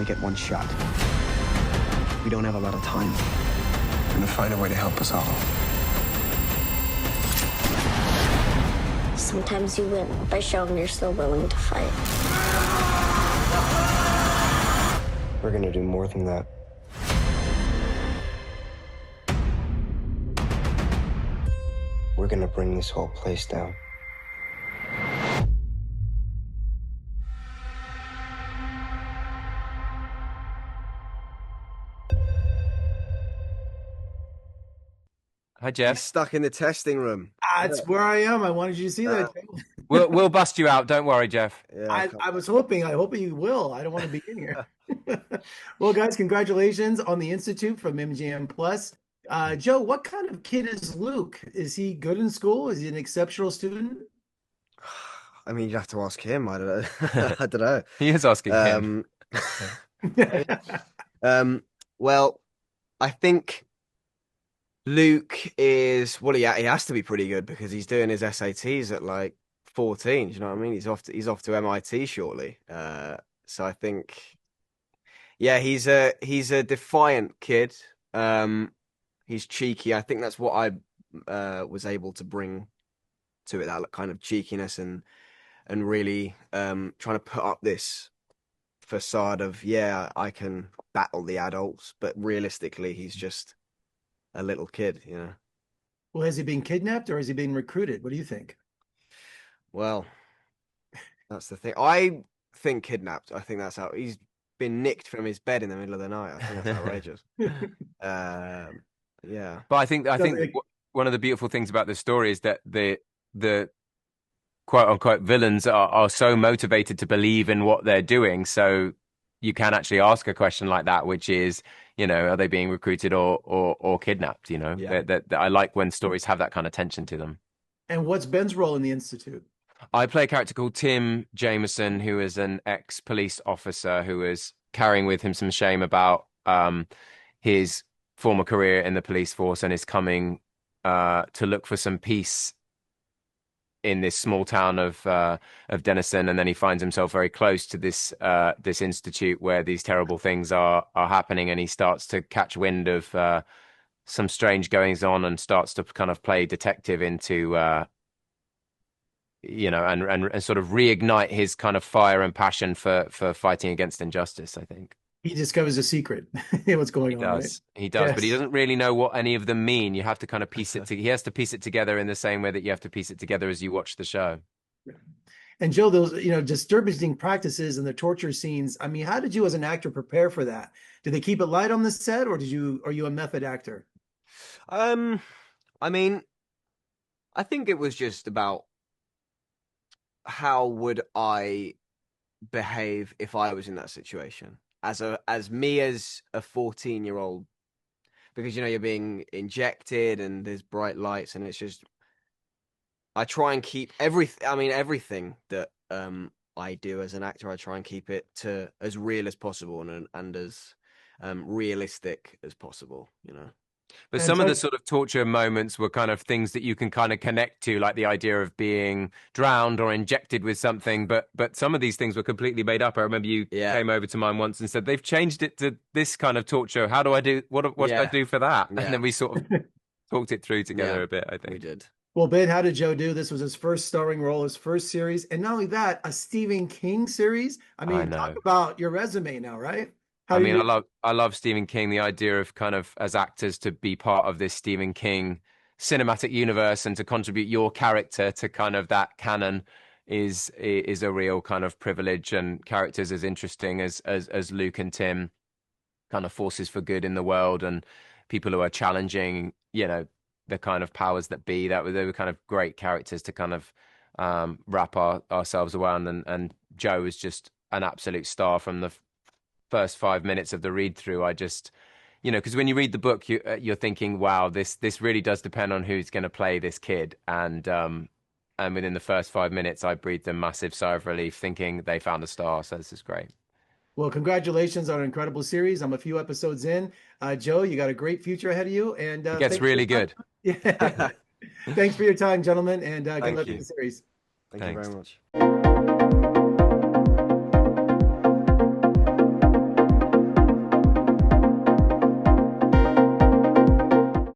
get one shot. We don't have a lot of time. We're gonna find a way to help us all. Sometimes you win by showing you're still willing to fight. We're gonna do more than that. We're gonna bring this whole place down. Hi, He's Jeff. stuck in the testing room. That's where I am. I wanted you to see that. We'll bust you out. Don't worry, Jeff. Yeah, I was hoping. I hope you will. I don't want to be in here. Well, guys, congratulations on the Institute from MGM Plus. Joe, what kind of kid is Luke? Is he good in school? Is he an exceptional student? I mean, you have to ask him. I don't know. I don't know. He is asking him. Well, I think Luke is, well, he has to be pretty good because he's doing his SATs at like 14. Do you know what I mean? He's off to MIT shortly. So I think, yeah, he's a defiant kid. He's cheeky. I think that's what I was able to bring to it, that kind of cheekiness and really trying to put up this facade of, yeah, I can battle the adults, but realistically, he's just a little kid, you know. Well, has he been kidnapped or has he been recruited? What do you think? Well, that's the thing. I think kidnapped. I think that's how he's been nicked from his bed in the middle of the night. I think that's outrageous. Yeah. But I think one of the beautiful things about this story is that the quote unquote villains are so motivated to believe in what they're doing. So you can actually ask a question like that, which is, you know, are they being recruited or kidnapped? You know, Yeah. that I like when stories have that kind of tension to them. And what's Ben's role in the Institute? I play a character called Tim Jameson, who is an ex-police officer who is carrying with him some shame about his former career in the police force and is coming to look for some peace in this small town of Denison, and then he finds himself very close to this institute where these terrible things are happening, and he starts to catch wind of some strange goings on and starts to kind of play detective into you know, and sort of reignite his kind of fire and passion for fighting against injustice, I think. He discovers a secret. What's going on? He does, Yes. but he doesn't really know what any of them mean. You have to kind of piece it he has to piece it together in the same way that you have to piece it together as you watch the show. And Joe, those, you know, disturbing practices and the torture scenes. I mean, how did you as an actor prepare for that? Did they keep it light on the set, or are you a method actor? I mean, I think it was just about how would I behave if I was in that situation as a 14-year-old, because, you know, you're being injected and there's bright lights, and it's just, I try and keep everything that I do as an actor, I try and keep it to as real as possible and as realistic as possible, you know. But And some of so- the sort of torture moments were kind of things that you can kind of connect to, like the idea of being drowned or injected with something. But some of these things were completely made up. I remember you came over to mine once and said, they've changed it to this kind of torture. How do I do, what should I do for that? Yeah. And then we sort of talked it through together a bit, I think. We did. Well, Ben, how did Joe do? This was his first starring role, his first series. And not only that, a Stephen King series. I mean, talk about your resume now, right? I mean, I love Stephen King. The idea of kind of as actors to be part of this Stephen King cinematic universe and to contribute your character to kind of that canon is a real kind of privilege. And characters as interesting as Luke and Tim, kind of forces for good in the world and people who are challenging, you know, the kind of powers that be. They were kind of great characters to kind of wrap ourselves around. And Joe is just an absolute star from the first 5 minutes of the read through. I just, you know, because when you read the book, you're thinking, wow, this really does depend on who's going to play this kid. And within the first 5 minutes, I breathed a massive sigh of relief, thinking they found a star. So this is great. Well, congratulations on an incredible series. I'm a few episodes in. Joe, you got a great future ahead of you, and it gets really good. Yeah. Thanks for your time, gentlemen, and good luck you. with the series. Thank you very much.